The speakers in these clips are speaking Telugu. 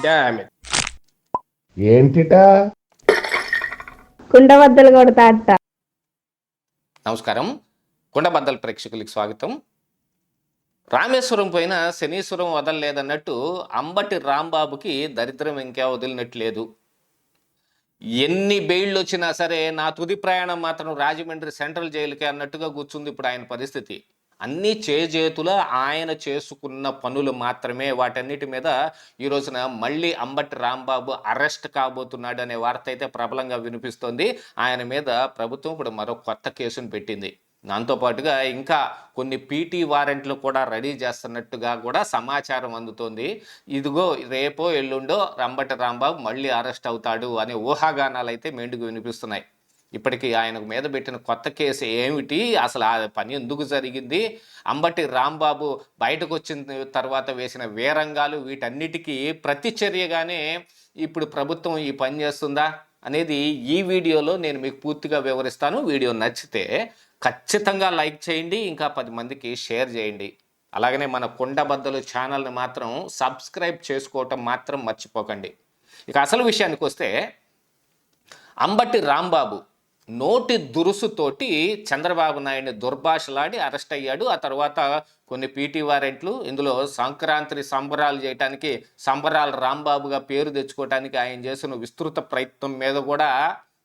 Damn it. ఏంటిటా కుండబద్దలు కొడతా అట్ట. నమస్కారం, కుండబద్దల ప్రేక్షకులకి స్వాగతం. రామేశ్వరం పైన శనీశ్వరం వదలలేదన్నట్టు అంబటి రాంబాబుకి దరిద్రం ఇంకా వదిలినట్లేదు. ఎన్ని బెయిళ్ళు వచ్చినా సరే నా తుది ప్రయాణం మాత్రం రాజమండ్రి సెంట్రల్ జైలుకి అన్నట్టుగా కూర్చుంది ఇప్పుడు ఆయన పరిస్థితి. అన్నీ చేజేతుల ఆయన చేసుకున్న పనులు మాత్రమే. వాటన్నిటి మీద ఈ రోజున మళ్ళీ అంబటి రాంబాబు అరెస్ట్ కాబోతున్నాడు అనే వార్త అయితే ప్రబలంగా వినిపిస్తోంది. ఆయన మీద ప్రభుత్వం ఇప్పుడు మరో కొత్త కేసును పెట్టింది. దాంతోపాటుగా ఇంకా కొన్ని పీటీ వారెంట్లు కూడా రెడీ చేస్తున్నట్టుగా కూడా సమాచారం అందుతోంది. ఇదిగో రేపో ఎల్లుండో అంబటి రాంబాబు మళ్ళీ అరెస్ట్ అవుతాడు అనే ఊహాగానాలు అయితే మెండుకు వినిపిస్తున్నాయి. ఇప్పటికీ ఆయన మీద పెట్టిన కొత్త కేసు ఏమిటి, అసలు ఆ పని ఎందుకు జరిగింది, అంబటి రాంబాబు బయటకు వచ్చిన తర్వాత వేసిన వేరంగాలు, వీటన్నిటికీ ప్రతిచర్యగానే ఇప్పుడు ప్రభుత్వం ఈ పని చేస్తుందా అనేది ఈ వీడియోలో నేను మీకు పూర్తిగా వివరిస్తాను. వీడియో నచ్చితే ఖచ్చితంగా లైక్ చేయండి, ఇంకా 10 మందికి షేర్ చేయండి. అలాగనే మన కుండబద్దలు ఛానల్ని మాత్రం సబ్స్క్రైబ్ చేసుకోవటం మాత్రం మర్చిపోకండి. ఇక అసలు విషయానికి వస్తే, అంబటి రాంబాబు నోటి దురుసుతోటి చంద్రబాబు నాయుడిని దుర్భాషలాడి అరెస్ట్ అయ్యాడు. ఆ తర్వాత కొన్ని పీటీ వారెంట్లు, ఇందులో సంక్రాంతి సంబరాలు చేయడానికి సంబరాల రాంబాబుగా పేరు తెచ్చుకోవడానికి ఆయన చేసిన విస్తృత ప్రయత్నం మీద కూడా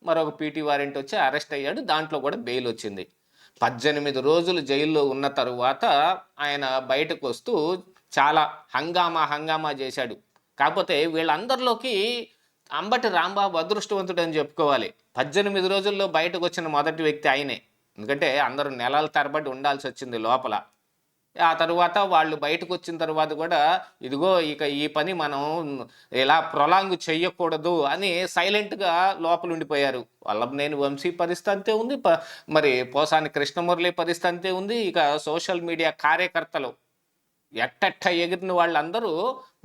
మరొక పీటీ వారెంట్ వచ్చి అరెస్ట్ అయ్యాడు. దాంట్లో కూడా బెయిల్ వచ్చింది. 18 రోజులు జైల్లో ఉన్న తరువాత ఆయన బయటకు వస్తూ చాలా హంగామా చేశాడు. కాకపోతే వీళ్ళందరిలోకి అంబటి రాంబాబు అదృష్టవంతుడు అని చెప్పుకోవాలి. 18 రోజుల్లో బయటకు వచ్చిన మొదటి వ్యక్తి ఆయనే. ఎందుకంటే అందరూ నెలల తరబడి ఉండాల్సి వచ్చింది లోపల. ఆ తరువాత వాళ్ళు బయటకు వచ్చిన తర్వాత కూడా ఇదిగో ఇక ఈ పని మనం ఇలా ప్రొలాంగ్ చెయ్యకూడదు అని సైలెంట్గా లోపల ఉండిపోయారు. వల్లభనేని వంశీ పరిస్థితి అంతే ఉంది, మరి పోసాని కృష్ణమురళి పరిస్థితి అంతే ఉంది. ఇక సోషల్ మీడియా కార్యకర్తలు ఎట్టెట్ట ఎగిరిన వాళ్ళందరూ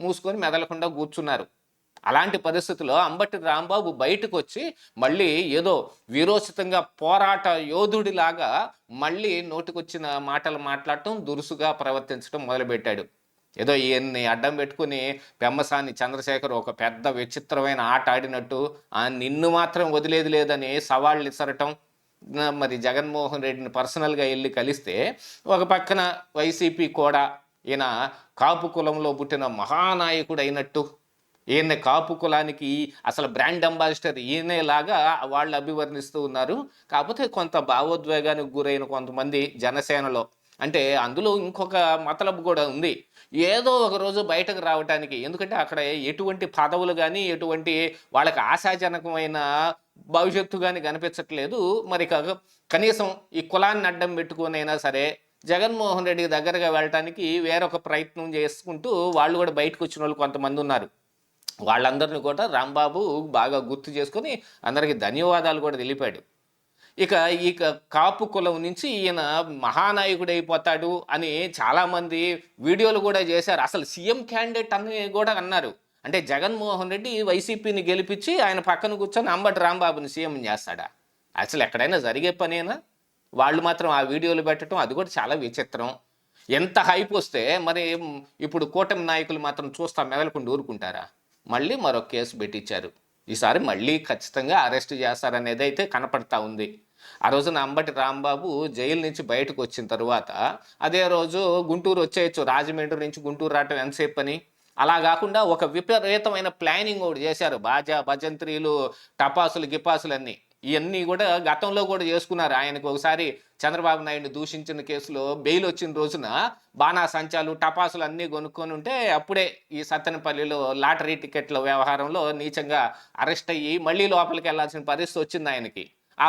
మూసుకొని మెదలకుండా కూర్చున్నారు. అలాంటి పరిస్థితుల్లో అంబటి రాంబాబు బయటకు వచ్చి మళ్ళీ ఏదో వీరోచితంగా పోరాట యోధుడిలాగా మళ్ళీ నోటికొచ్చిన మాటలు మాట్లాడటం, దురుసుగా ప్రవర్తించడం మొదలుపెట్టాడు. ఏదో ఈయన్ని అడ్డం పెట్టుకుని పెమ్మసాని చంద్రశేఖర్ ఒక పెద్ద విచిత్రమైన ఆట ఆడినట్టు నిన్ను మాత్రం వదిలేది లేదని సవాళ్ళు ఇసరటం. మరి జగన్మోహన్ రెడ్డిని పర్సనల్గా వెళ్ళి కలిస్తే ఒక పక్కన వైసీపీ కూడా ఈయన కాపు కులంలో పుట్టిన మహానాయకుడు అయినట్టు, ఈయన కాపు కులానికి అసలు బ్రాండ్ అంబాసిడర్ ఈయనేలాగా వాళ్ళు అభివర్ణిస్తూ ఉన్నారు. కాకపోతే కొంత భావోద్వేగానికి గురైన కొంతమంది జనసేనలో, అంటే అందులో ఇంకొక మతలబు కూడా ఉంది, ఏదో ఒక రోజు బయటకు రావటానికి. ఎందుకంటే అక్కడ ఎటువంటి పదవులు కానీ ఎటువంటి వాళ్ళకి ఆశాజనకమైన భవిష్యత్తు కానీ కనిపించట్లేదు. మరి కనీసం ఈ కులాన్ని అడ్డం పెట్టుకునైనా సరే జగన్మోహన్ రెడ్డికి దగ్గరగా వెళ్ళటానికి వేరొక ప్రయత్నం చేసుకుంటూ వాళ్ళు కూడా బయటకు వచ్చిన వాళ్ళు కొంతమంది ఉన్నారు. వాళ్ళందరినీ కూడా రాంబాబు బాగా గుర్తు చేసుకొని అందరికీ ధన్యవాదాలు కూడా తెలిపాడు. ఇక కాపు కులం నుంచి ఈయన మహానాయకుడు అయిపోతాడు అని చాలామంది వీడియోలు కూడా చేశారు. అసలు సీఎం క్యాండిడేట్ అని కూడా అన్నారు. అంటే జగన్మోహన్ రెడ్డి వైసీపీని గెలిపించి ఆయన పక్కన కూర్చొని అంబటి రాంబాబుని సీఎం చేస్తాడా? అసలు ఎక్కడైనా జరిగే పనేనా? వాళ్ళు మాత్రం ఆ వీడియోలు పెట్టడం, అది కూడా చాలా విచిత్రం. ఎంత హైప్ వస్తే మరి ఇప్పుడు కూటమి నాయకులు మాత్రం చూస్తా మెదలకుండా ఊరుకుంటారా? మళ్ళీ మరొక కేసు పెట్టించారు. ఈసారి మళ్ళీ ఖచ్చితంగా అరెస్ట్ చేస్తారనేది అయితే కనపడతా ఉంది. ఆ రోజున అంబటి రాంబాబు జైలు నుంచి బయటకు వచ్చిన తర్వాత అదే రోజు గుంటూరు వచ్చేయచ్చు. రాజమండ్రి నుంచి గుంటూరు రావటం ఎంతసేపు అని. అలా కాకుండా ఒక విపరీతమైన ప్లానింగ్ ఒకటి చేశారు. బాజా భజంత్రీలు, టపాసులు గిపాసులన్నీ ఇవన్నీ కూడా గతంలో కూడా చేసుకున్నారు. ఆయనకు ఒకసారి చంద్రబాబు నాయుడిని దూషించిన కేసులో బెయిల్ వచ్చిన రోజున బాణా సంచాలు, టపాసులు అన్నీ కొనుక్కొని ఉంటే అప్పుడే ఈ సత్తెనపల్లిలో లాటరీ టికెట్ల వ్యవహారంలో నీచంగా అరెస్ట్ అయ్యి మళ్ళీ లోపలికి వెళ్లాల్సిన పరిస్థితి వచ్చింది ఆయనకి. ఆ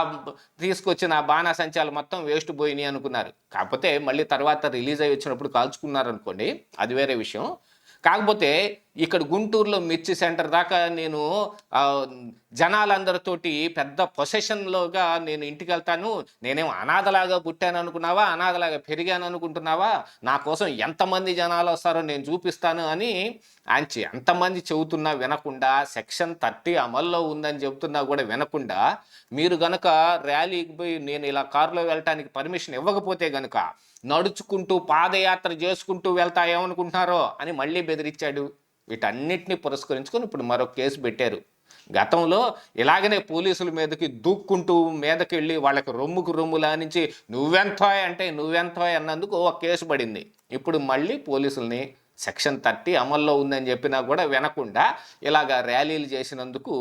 తీసుకొచ్చిన ఆ బాణా సంచాలు మొత్తం వేస్ట్ పోయినాయి అనుకున్నారు. కాకపోతే మళ్ళీ తర్వాత రిలీజ్ అయ్యి వచ్చినప్పుడు కాల్చుకున్నారు అనుకోండి, అది వేరే విషయం. కాకపోతే ఇక్కడ గుంటూరులో మిర్చి సెంటర్ దాకా నేను జనాలందరితోటి పెద్ద పొసెషన్లోగా నేను ఇంటికి వెళ్తాను, నేనేం అనాథలాగా పుట్టాను అనుకున్నావా, అనాథలాగా పెరిగాను అనుకుంటున్నావా, నా కోసం ఎంతమంది జనాలు వస్తారో నేను చూపిస్తాను అని ఆయన ఎంతమంది చెబుతున్నా వినకుండా, సెక్షన్ 30 అమల్లో ఉందని చెబుతున్నా కూడా వినకుండా, మీరు గనక ర్యాలీకి పోయి నేను ఇలా కారులో వెళ్ళటానికి పర్మిషన్ ఇవ్వకపోతే గనుక నడుచుకుంటూ పాదయాత్ర చేసుకుంటూ వెళ్తా ఏమనుకుంటున్నారో అని మళ్ళీ బెదిరించాడు. వీటన్నిటిని పురస్కరించుకొని ఇప్పుడు మరొక కేసు పెట్టారు. గతంలో ఇలాగనే పోలీసుల మీదకి దూక్కుంటూ మీదకి వెళ్ళి వాళ్ళకి రొమ్ముకు రొమ్ములా నుంచి నువ్వెంతోయ్ అంటే నువ్వెంతోయ్ అన్నందుకు ఒక కేసు పడింది. ఇప్పుడు మళ్ళీ పోలీసుల్ని సెక్షన్ 30 అమల్లో ఉందని చెప్పినా కూడా వినకుండా ఇలాగ ర్యాలీలు చేసినందుకు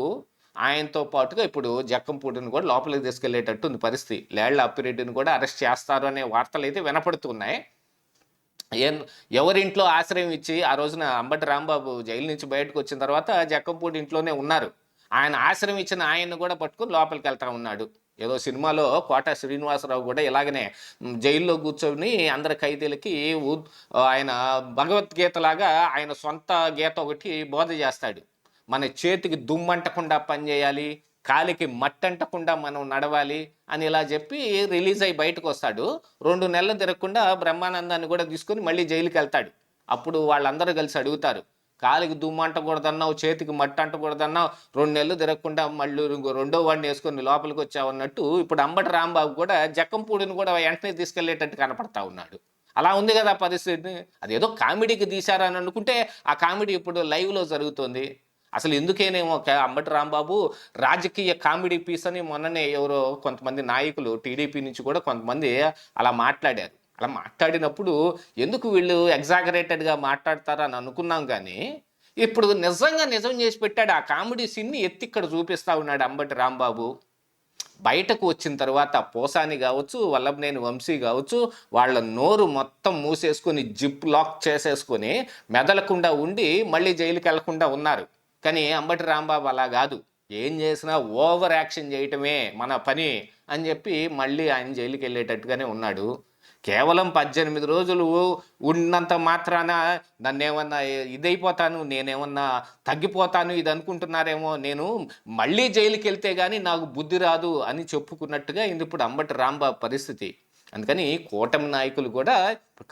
ఆయనతో పాటుగా ఇప్పుడు జక్కంపూడిని కూడా లోపలికి తీసుకెళ్లేటట్టు ఉంది పరిస్థితి. లేళ్ల అప్పిరెడ్డిని కూడా అరెస్ట్ చేస్తారు అనే వార్తలు అయితే వినపడుతున్నాయి. ఎవరింట్లో ఆశ్రయం ఇచ్చి ఆ రోజున అంబటి రాంబాబు జైలు నుంచి బయటకు వచ్చిన తర్వాత జక్కంపూడి ఇంట్లోనే ఉన్నారు. ఆయన ఆశ్రయం ఇచ్చిన ఆయన్ని కూడా పట్టుకుని లోపలికి వెళ్తా ఉన్నాడు. ఏదో సినిమాలో కోట శ్రీనివాసరావు కూడా ఇలాగనే జైల్లో కూర్చొని అందరి ఖైదీలకి ఆయన భగవద్గీత లాగా ఆయన సొంత గీత ఒకటి బోధ చేస్తాడు. మన చేతికి దుమ్మంటకుండా పనిచేయాలి, కాలికి మట్టంటకుండా మనం నడవాలి అని ఇలా చెప్పి రిలీజ్ అయ్యి బయటకు వస్తాడు. 2 నెలలు తిరగకుండా బ్రహ్మానందాన్ని కూడా తీసుకొని మళ్ళీ జైలుకి వెళ్తాడు. అప్పుడు వాళ్ళందరూ కలిసి అడుగుతారు, కాలికి దుమ్ము అంటకూడదన్నావు, చేతికి మట్టి అంటకూడదన్నావు, 2 నెలలు తిరగకుండా మళ్ళీ రెండో వాడిని వేసుకొని లోపలికి వచ్చావు అన్నట్టు ఇప్పుడు అంబటి రాంబాబు కూడా జక్కంపూడిని కూడా వెంటనే తీసుకెళ్లేటట్టు కనపడతా ఉన్నాడు. అలా ఉంది కదా పరిస్థితి. అదేదో కామెడీకి తీశారని అనుకుంటే ఆ కామెడీ ఇప్పుడు లైవ్లో జరుగుతుంది. అసలు ఎందుకేనేమో అంబటి రాంబాబు రాజకీయ కామెడీ పీస్ అని మొన్ననే ఎవరో కొంతమంది నాయకులు టీడీపీ నుంచి కూడా కొంతమంది అలా మాట్లాడారు. అలా మాట్లాడినప్పుడు ఎందుకు వీళ్ళు ఎగ్జాగరేటెడ్గా మాట్లాడతారని అనుకున్నాం. కానీ ఇప్పుడు నిజం చేసి పెట్టాడు. ఆ కామెడీ సీన్ని ఎత్తి ఇక్కడ చూపిస్తా ఉన్నాడు అంబటి రాంబాబు. బయటకు వచ్చిన తర్వాత పోసాని కావచ్చు, వల్లభనేని వంశీ కావచ్చు, వాళ్ళ నోరు మొత్తం మూసేసుకొని జిప్ లాక్ చేసేసుకొని మెదలకుండా ఉండి మళ్ళీ జైలుకి వెళ్లకుండా ఉన్నారు. కానీ అంబటి రాంబాబు అలా కాదు, ఏం చేసినా ఓవర్ యాక్షన్ చేయటమే మన పని అని చెప్పి మళ్ళీ ఆయన జైలుకి వెళ్ళేటట్టుగానే ఉన్నాడు. కేవలం 18 రోజులు ఉన్నంత మాత్రాన నన్నేమన్నా ఇదైపోతాను, నేనేమన్నా తగ్గిపోతాను ఇది అనుకుంటున్నారేమో, నేను మళ్ళీ జైలుకి వెళ్తే కానీ నాకు బుద్ధి రాదు అని చెప్పుకున్నట్టుగా ఇప్పుడు అంబటి రాంబాబు పరిస్థితి. అందుకని కూటమి నాయకులు కూడా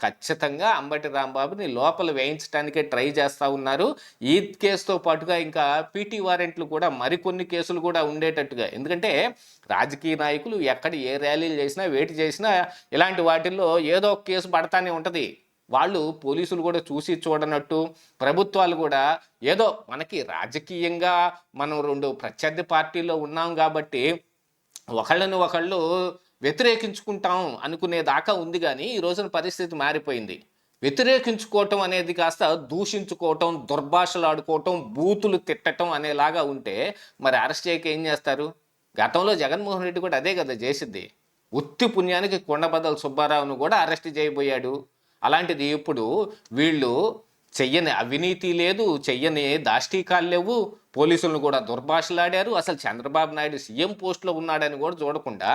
ఖచ్చితంగా అంబటి రాంబాబుని లోపల వేయించడానికే ట్రై చేస్తూ ఉన్నారు. ఈ కేసుతో పాటుగా ఇంకా పీటీ వారెంట్లు కూడా మరికొన్ని కేసులు కూడా ఉండేటట్టుగా. ఎందుకంటే రాజకీయ నాయకులు ఎక్కడ ఏ ర్యాలీలు చేసినా వేటి చేసినా ఇలాంటి వాటిల్లో ఏదో ఒక కేసు పడతానే ఉంటుంది. వాళ్ళు పోలీసులు కూడా చూసి చూడనట్టు, ప్రభుత్వాలు కూడా ఏదో మనకి రాజకీయంగా మనం 2 ప్రత్యర్థి పార్టీల్లో ఉన్నాం కాబట్టి ఒకళ్ళని ఒకళ్ళు వ్యతిరేకించుకుంటాం అనుకునేదాకా ఉంది. కానీ ఈ రోజున పరిస్థితి మారిపోయింది. వ్యతిరేకించుకోవటం అనేది కాస్త దూషించుకోవటం, దుర్భాషలాడుకోవటం, బూతులు తిట్టడం అనేలాగా ఉంటే మరి అరెస్ట్ చేయక ఏం చేస్తారు? గతంలో జగన్మోహన్ రెడ్డి కూడా అదే కదా చేసింది. ఉత్తి పుణ్యానికి కొండబద్దల సుబ్బారావును కూడా అరెస్ట్ చేయబోయాడు. అలాంటిది ఇప్పుడు వీళ్ళు చెయ్యని అవినీతి లేదు, చెయ్యని దాష్టీకాలు లేవు, పోలీసులను కూడా దుర్భాషలాడారు. అసలు చంద్రబాబు నాయుడు సీఎం పోస్టులో ఉన్నాడని కూడా చూడకుండా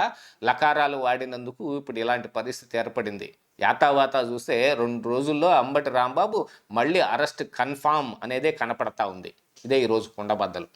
లకారాలు వాడినందుకు ఇప్పుడు ఇలాంటి పరిస్థితి ఏర్పడింది. యాతావాత చూస్తే 2 రోజుల్లో అంబటి రాంబాబు మళ్ళీ అరెస్ట్ కన్ఫామ్ అనేదే కనపడతా ఉంది. ఇదే ఈరోజు కుండబద్దలు.